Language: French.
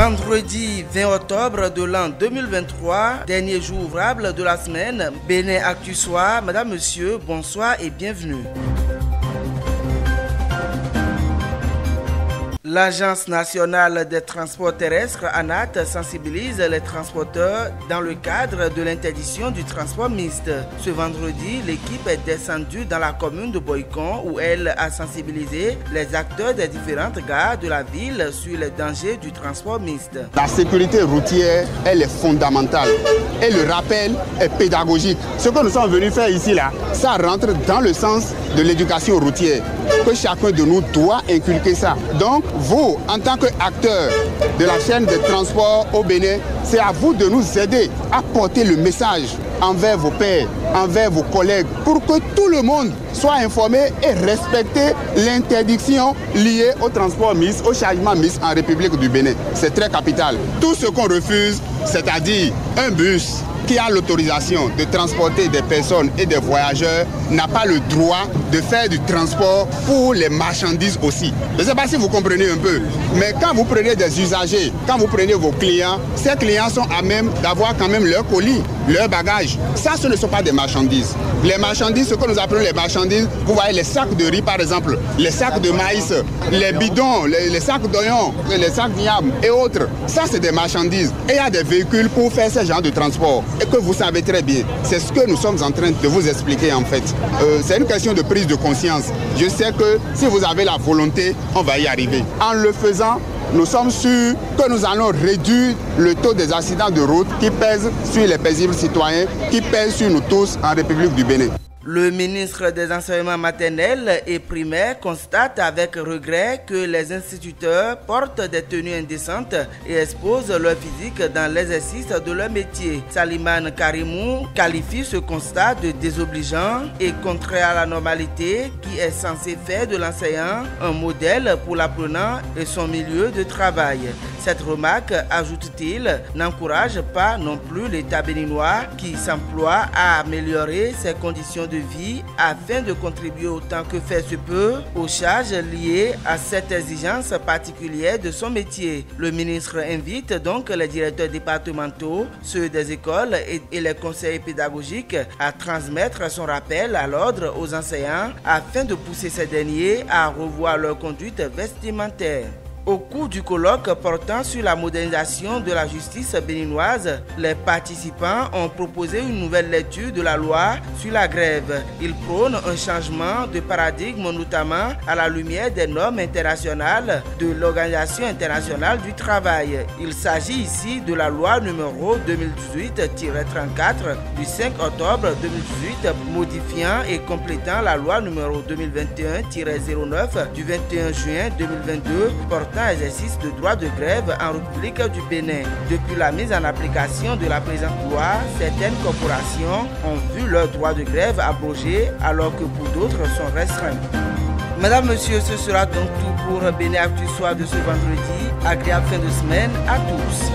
Vendredi 20 octobre de l'an 2023, dernier jour ouvrable de la semaine, Bénin Actu Soir. Madame, Monsieur, bonsoir et bienvenue. L'Agence nationale des transports terrestres, ANAT, sensibilise les transporteurs dans le cadre de l'interdiction du transport mixte. Ce vendredi, l'équipe est descendue dans la commune de Boycon où elle a sensibilisé les acteurs des différentes gares de la ville sur les dangers du transport mixte. La sécurité routière, elle est fondamentale et le rappel est pédagogique. Ce que nous sommes venus faire ici, ça rentre dans le sens de l'éducation routière, que chacun de nous doit inculquer ça. Donc, vous, en tant qu'acteur de la chaîne de transport au Bénin, c'est à vous de nous aider à porter le message envers vos pairs, envers vos collègues, pour que tout le monde soit informé et respecte l'interdiction liée au transport mixte, au chargement mixte en République du Bénin. C'est très capital. Tout ce qu'on refuse, c'est-à-dire un bus qui a l'autorisation de transporter des personnes et des voyageurs, n'a pas le droit de faire du transport pour les marchandises aussi. Je ne sais pas si vous comprenez un peu, mais quand vous prenez des usagers, quand vous prenez vos clients, ces clients sont à même d'avoir quand même leur colis, leur bagage. Ça, ce ne sont pas des marchandises. Les marchandises, ce que nous appelons les marchandises, vous voyez les sacs de riz par exemple, les sacs de maïs, les bidons, les sacs d'oignons, les sacs d'yam et autres. Ça, c'est des marchandises. Et il y a des véhicules pour faire ce genre de transport. Et que vous savez très bien, c'est ce que nous sommes en train de vous expliquer en fait. C'est une question de prise de conscience. Je sais que si vous avez la volonté, on va y arriver. En le faisant, nous sommes sûrs que nous allons réduire le taux des accidents de route qui pèsent sur les paisibles citoyens, qui pèsent sur nous tous en République du Bénin. Le ministre des Enseignements maternels et primaires constate avec regret que les instituteurs portent des tenues indécentes et exposent leur physique dans l'exercice de leur métier. Salimane Karimou qualifie ce constat de désobligeant et contraire à la normalité qui est censé faire de l'enseignant un modèle pour l'apprenant et son milieu de travail. Cette remarque, ajoute-t-il, n'encourage pas non plus l'État béninois qui s'emploie à améliorer ses conditions de vie afin de contribuer autant que faire se peut aux charges liées à cette exigence particulière de son métier. Le ministre invite donc les directeurs départementaux, ceux des écoles et les conseillers pédagogiques à transmettre son rappel à l'ordre aux enseignants afin de pousser ces derniers à revoir leur conduite vestimentaire. Au cours du colloque portant sur la modernisation de la justice béninoise, les participants ont proposé une nouvelle lecture de la loi sur la grève. Ils prônent un changement de paradigme, notamment à la lumière des normes internationales de l'Organisation internationale du travail. Il s'agit ici de la loi numéro 2018-34 du 5 octobre 2018 modifiant et complétant la loi numéro 2021-09 du 21 juin 2022 portant exercice de droit de grève en République du Bénin. Depuis la mise en application de la présente loi, certaines corporations ont vu leur droit de grève abrogé alors que pour d'autres sont restreints. Madame, Monsieur, ce sera donc tout pour Bénin Actu Soir de ce vendredi. Agréable fin de semaine à tous.